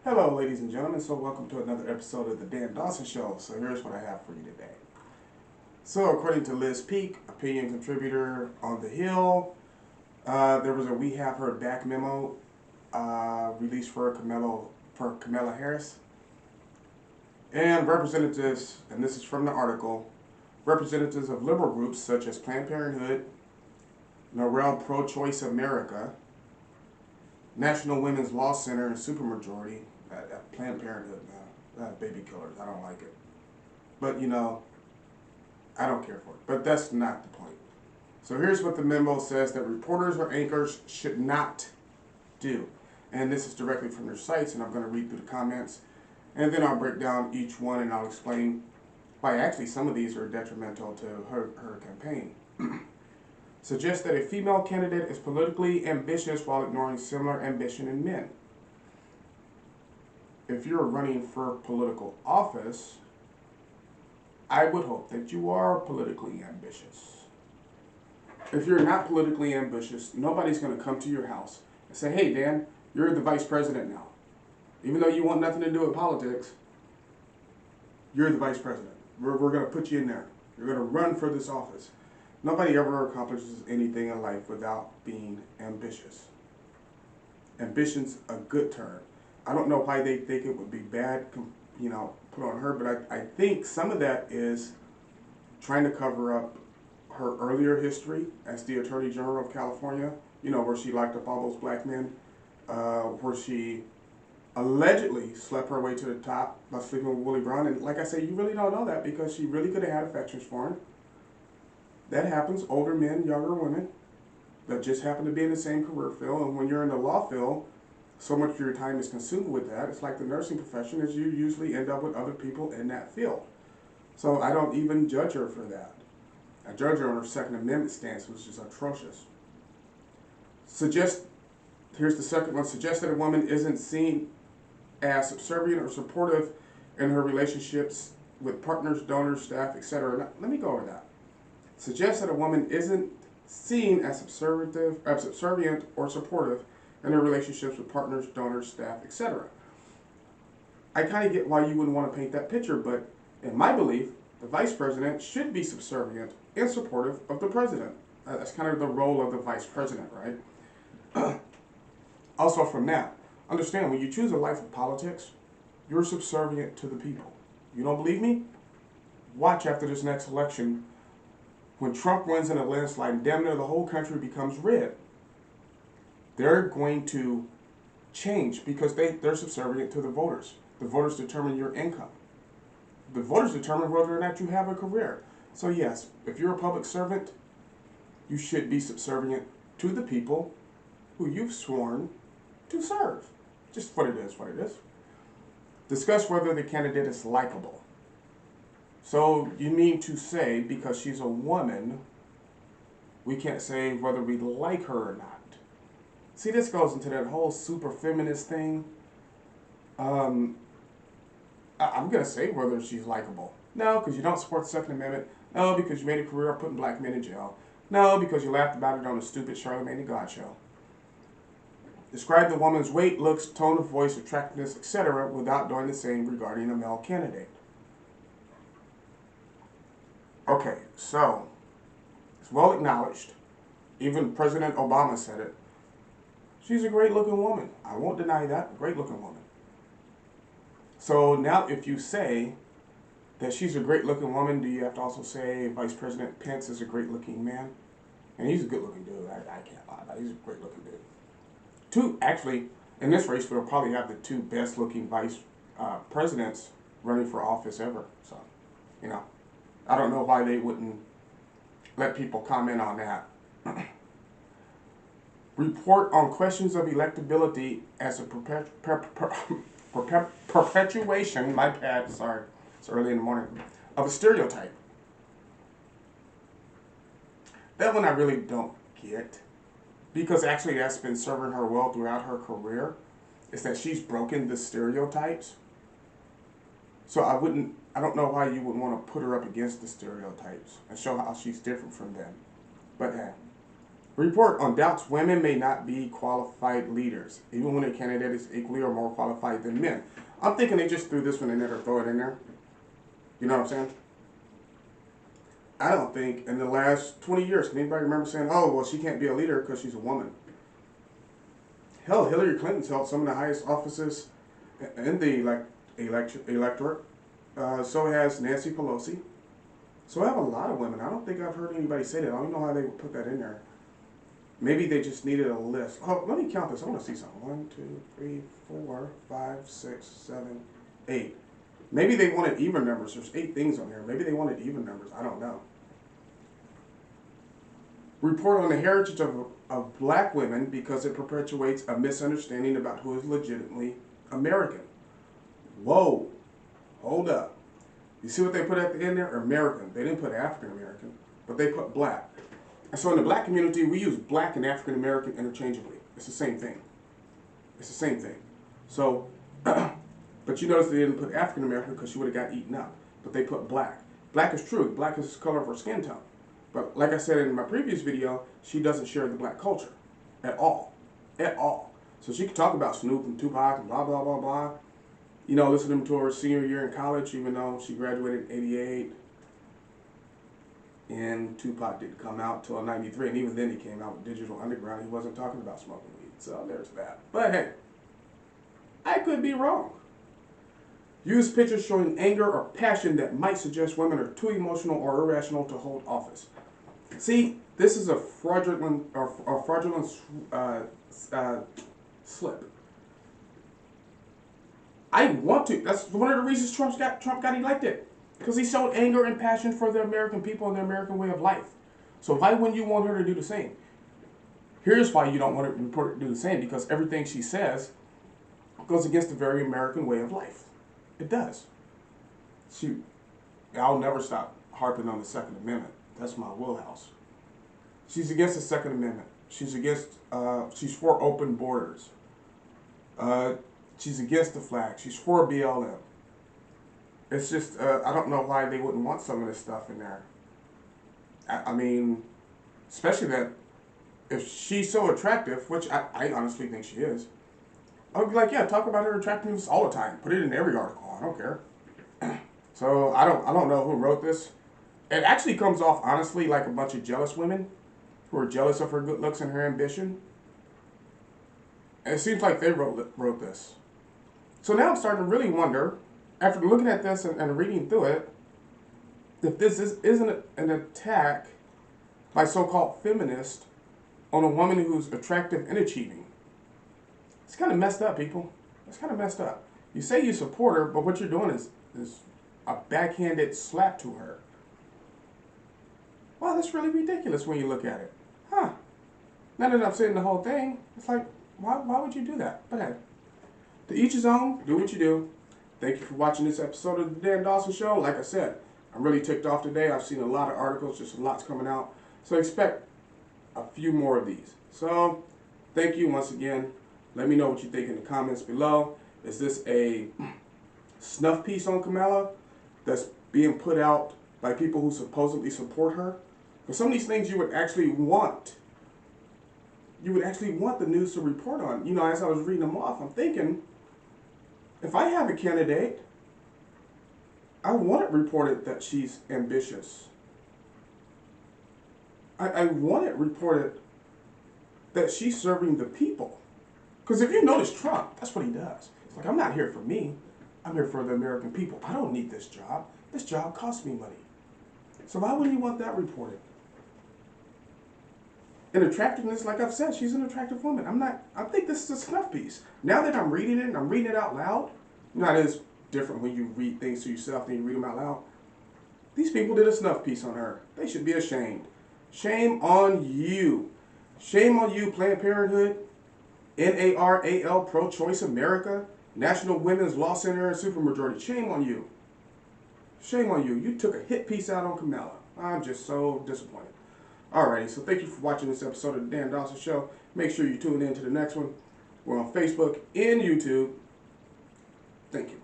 Hello, ladies and gentlemen. So, welcome to another episode of the Dan Dawson Show. So, here's what I have for you today. So, according to Liz Peek, opinion contributor on The Hill, there was a "We Have Her Back" memo released for Kamala Harris, and representatives, and this is from the article, representatives of liberal groups such as Planned Parenthood, Norrell Pro-Choice America, National Women's Law Center, and Supermajority. Planned Parenthood, man, baby killers. I don't like it. But, I don't care for it. But that's not the point. So here's what the memo says that reporters or anchors should not do. And this is directly from their sites, and I'm going to read through the comments. And then I'll break down each one, and I'll explain why actually some of these are detrimental to her campaign. Suggests that a female candidate is politically ambitious while ignoring similar ambition in men. If you're running for political office, I would hope that you are politically ambitious. If you're not politically ambitious, nobody's going to come to your house and say, "Hey, Dan, you're the vice president now." Even though you want nothing to do with politics, you're the vice president. We're going to put you in there. You're going to run for this office. Nobody ever accomplishes anything in life without being ambitious. Ambition's a good term. I don't know why they think it would be bad, put on her, but I think some of that is trying to cover up her earlier history as the Attorney General of California, where she locked up all those black men, where she allegedly slept her way to the top by sleeping with Willie Brown. And like I say, you really don't know that because she really could have had affections for him. That happens, older men, younger women, that just happen to be in the same career field. And when you're in the law field, so much of your time is consumed with that. It's like the nursing profession, is you usually end up with other people in that field. So I don't even judge her for that. I judge her on her Second Amendment stance, which is atrocious. Here's the second one, suggest that a woman isn't seen as subservient or supportive in her relationships with partners, donors, staff, etc. Now, let me go over that. Suggest that a woman isn't seen as subservient or supportive in her relationships with partners, donors, staff, etc. I kind of get why you wouldn't want to paint that picture, but in my belief, the vice president should be subservient and supportive of the president. That's kind of the role of the vice president, right? Also from that, understand when you choose a life of politics, you're subservient to the people. You don't believe me? Watch after this next election when Trump wins in a landslide and damn near the whole country becomes red. They're going to change because they're subservient to the voters. The voters determine your income. The voters determine whether or not you have a career. So yes, if you're a public servant, you should be subservient to the people who you've sworn to serve. Just what it is. Discuss whether the candidate is likable. So you mean to say because she's a woman, we can't say whether we like her or not. See, this goes into that whole super feminist thing. I'm going to say whether she's likable. No, because you don't support the Second Amendment. No, because you made a career of putting black men in jail. No, because you laughed about it on the stupid Charlamagne the God show. Describe the woman's weight, looks, tone of voice, attractiveness, etc. without doing the same regarding a male candidate. Okay, so it's well acknowledged. Even President Obama said it. She's a great-looking woman. I won't deny that. Great-looking woman. So now if you say that she's a great-looking woman, do you have to also say Vice President Pence is a great-looking man? And he's a good-looking dude. I can't lie about it. He's a great-looking dude. Actually, in this race, we'll probably have the two best-looking vice presidents running for office ever. So, I don't know why they wouldn't let people comment on that. Report on questions of electability as a perpetuation, my bad, sorry, it's early in the morning, of a stereotype. That one I really don't get, because actually that's been serving her well throughout her career, is that she's broken the stereotypes. So I don't know why you would want to put her up against the stereotypes and show how she's different from them. But Report on doubts women may not be qualified leaders, even when a candidate is equally or more qualified than men. I'm thinking they just threw this one in there to throw it in there. You know what I'm saying? I don't think in the last 20 years, can anybody remember saying, oh, well, she can't be a leader because she's a woman? Hell, Hillary Clinton's held some of the highest offices in the electorate. So has Nancy Pelosi. So I have a lot of women. I don't think I've heard anybody say that. I don't know how they would put that in there. Maybe they just needed a list. Oh, let me count this. I want to see something. 1, 2, 3, 4, 5, 6, 7, 8. Maybe they wanted even numbers. There's 8 things on here. Maybe they wanted even numbers. I don't know. Report on the heritage of black women because it perpetuates a misunderstanding about who is legitimately American. Whoa. Hold up. You see what they put at the end there? American. They didn't put African American, but they put black. And so in the black community, we use black and African American interchangeably. It's the same thing. It's the same thing. So, but you notice they didn't put African American because she would have got eaten up. But they put black. Black is true. Black is the color of her skin tone. But like I said in my previous video, she doesn't share the black culture at all. At all. So she could talk about Snoop and Tupac and blah, blah, blah, blah. You know, listening to her senior year in college, even though she graduated in 88. And Tupac didn't come out till 93. And even then he came out with Digital Underground. He wasn't talking about smoking weed. So there's that. But hey, I could be wrong. Use pictures showing anger or passion that might suggest women are too emotional or irrational to hold office. See, this is a fraudulent slip. I want to. That's one of the reasons Trump got elected, because he showed anger and passion for the American people and the American way of life. So why wouldn't you want her to do the same? Here's why you don't want her to do the same: because everything she says goes against the very American way of life. It does. I'll never stop harping on the Second Amendment. That's my wheelhouse. She's against the Second Amendment. She's for open borders. She's against the flag. She's for BLM. It's just, I don't know why they wouldn't want some of this stuff in there. I mean, especially that if she's so attractive, which I honestly think she is, I would be like, yeah, talk about her attractiveness all the time. Put it in every article. I don't care. So I don't know who wrote this. It actually comes off, honestly, like a bunch of jealous women who are jealous of her good looks and her ambition. And it seems like they wrote this. So now I'm starting to really wonder, after looking at this and reading through it, if this isn't an attack by so-called feminists on a woman who's attractive and achieving. It's kind of messed up, people. It's kind of messed up. You say you support her, but what you're doing is a backhanded slap to her. Wow, that's really ridiculous when you look at it. Huh. Now that I've said the whole thing, it's like, why would you do that? But hey, to each his own, do what you do. Thank you for watching this episode of The Dan Dawson Show. Like I said, I'm really ticked off today. I've seen a lot of articles, just a lot's coming out. So expect a few more of these. So, thank you once again. Let me know what you think in the comments below. Is this a snuff piece on Kamala that's being put out by people who supposedly support her? For some of these things you would actually want the news to report on. You know, as I was reading them off, I'm thinking, if I have a candidate, I want it reported that she's ambitious. I want it reported that she's serving the people. Because if you notice Trump, that's what he does. It's like, I'm not here for me. I'm here for the American people. I don't need this job. This job costs me money. So why would he want that reported? And attractiveness, like I've said, she's an attractive woman. I think this is a snuff piece. Now that I'm reading it and I'm reading it out loud, you know, it is different when you read things to yourself than you read them out loud. These people did a snuff piece on her. They should be ashamed. Shame on you. Shame on you, Planned Parenthood, NARAL, Pro-Choice America, National Women's Law Center, and Supermajority. Shame on you. Shame on you. You took a hit piece out on Kamala. I'm just so disappointed. Alrighty, so thank you for watching this episode of The Dan Dawson Show. Make sure you tune in to the next one. We're on Facebook and YouTube. Thank you.